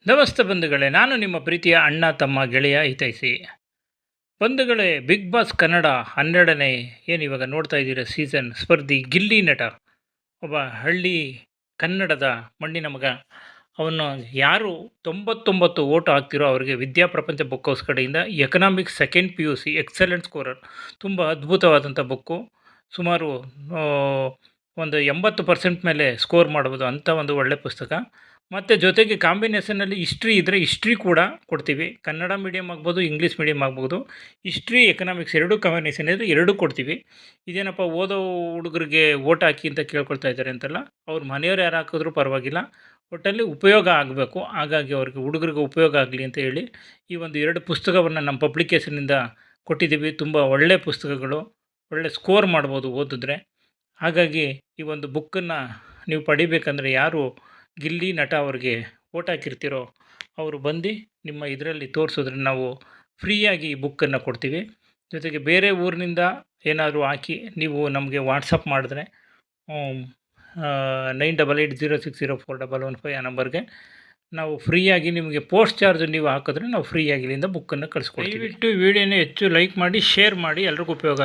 ನಮಸ್ತೆ ಬಂಧುಗಳೇ, ನಾನು ನಿಮ್ಮ ಪ್ರೀತಿಯ ಅಣ್ಣ ತಮ್ಮ ಗೆಳೆಯ ಹಿತೈಷಿ. ಬಂಧುಗಳೇ, ಬಿಗ್ ಬಾಸ್ ಕನ್ನಡ 12ನೇ ಏನು ಇವಾಗ ನೋಡ್ತಾ ಇದ್ದೀರ ಸೀಸನ್ ಸ್ಪರ್ಧಿ ಗಿಲ್ಲಿ ನಟ ಒಬ್ಬ ಹಳ್ಳಿ ಕನ್ನಡದ ಮಣ್ಣಿನ ಮಗ. ಅವನು ಯಾರು 99 ಓಟು ಹಾಕ್ತಿರೋ ಅವರಿಗೆ ವಿದ್ಯಾಪ್ರಪಂಚ ಬುಕ್ ಹೌಸ್ ಕಡೆಯಿಂದ economics second PUC excellent scorer. ತುಂಬ ಅದ್ಭುತವಾದಂಥ ಬುಕ್ಕು. ಸುಮಾರು ಆ, ಒಂದು 80% ಮೇಲೆ ಸ್ಕೋರ್ ಮಾಡ್ಬೋದು ಅಂಥ ಒಂದು ಒಳ್ಳೆ ಪುಸ್ತಕ. ಮತ್ತು ಜೊತೆಗೆ ಕಾಂಬಿನೇಷನಲ್ಲಿ ಹಿಸ್ಟ್ರಿ ಇದ್ದರೆ ಹಿಸ್ಟ್ರಿ ಕೂಡ ಕೊಡ್ತೀವಿ. ಕನ್ನಡ ಮೀಡಿಯಮ್ ಆಗ್ಬೋದು, ಇಂಗ್ಲೀಷ್ ಮೀಡಿಯಮ್ ಆಗ್ಬೋದು. ಹಿಸ್ಟ್ರಿ, ಎಕನಾಮಿಕ್ಸ್ ಎರಡೂ ಕಾಂಬಿನೇಷನ್ ಇದ್ದರೆ ಎರಡೂ ಕೊಡ್ತೀವಿ. ಇದೇನಪ್ಪ ಓದೋ ಹುಡುಗರಿಗೆ ಓಟ್ ಹಾಕಿ ಅಂತ ಕೇಳ್ಕೊಳ್ತಾ ಇದ್ದಾರೆ ಅಂತಲ್ಲ, ಅವ್ರ ಮನೆಯವ್ರು ಯಾರು ಹಾಕಿದ್ರೂ ಪರವಾಗಿಲ್ಲ, ಒಟ್ಟಲ್ಲಿ ಉಪಯೋಗ ಆಗಬೇಕು. ಹಾಗಾಗಿ ಅವ್ರಿಗೆ ಹುಡುಗರಿಗೆ ಉಪಯೋಗ ಆಗಲಿ ಅಂತ ಹೇಳಿ ಈ ಒಂದು 2 ಪುಸ್ತಕವನ್ನು ನಮ್ಮ ಪಬ್ಲಿಕೇಷನಿಂದ ಕೊಟ್ಟಿದ್ದೀವಿ. ತುಂಬ ಒಳ್ಳೆಯ ಪುಸ್ತಕಗಳು, ಒಳ್ಳೆ ಸ್ಕೋರ್ ಮಾಡ್ಬೋದು ಓದಿದ್ರೆ. ಹಾಗಾಗಿ ಈ ಒಂದು ಬುಕ್ಕನ್ನು ನೀವು ಪಡಿಬೇಕಂದ್ರೆ ಯಾರು ಗಿಲ್ಲಿ ನಟ ಅವ್ರಿಗೆ ಓಟ್ ಹಾಕಿರ್ತೀರೋ ಅವರು ಬಂದು ನಿಮ್ಮ ಇದರಲ್ಲಿ ತೋರಿಸಿದ್ರೆ ನಾವು ಫ್ರೀಯಾಗಿ ಈ ಬುಕ್ಕನ್ನು ಕೊಡ್ತೀವಿ. ಜೊತೆಗೆ ಬೇರೆ ಊರಿನಿಂದ ಏನಾದರೂ ಹಾಕಿ ನೀವು ನಮಗೆ ವಾಟ್ಸಪ್ ಮಾಡಿದ್ರೆ 9880604115 ಆ ನಂಬರ್ಗೆ ನಾವು ಫ್ರೀಯಾಗಿ ನಿಮಗೆ ಪೋಸ್ಟ್ ಚಾರ್ಜ್ ನೀವು ಹಾಕಿದ್ರೆ ನಾವು ಫ್ರೀಯಾಗಿ ಇಲ್ಲಿಂದ ಬುಕ್ಕನ್ನು ಕಳಿಸ್ಕೊಡ್ತೀವಿ. ದಯವಿಟ್ಟು ವಿಡಿಯೋನ ಹೆಚ್ಚು ಲೈಕ್ ಮಾಡಿ, ಶೇರ್ ಮಾಡಿ, ಎಲ್ರಿಗೂ ಉಪಯೋಗ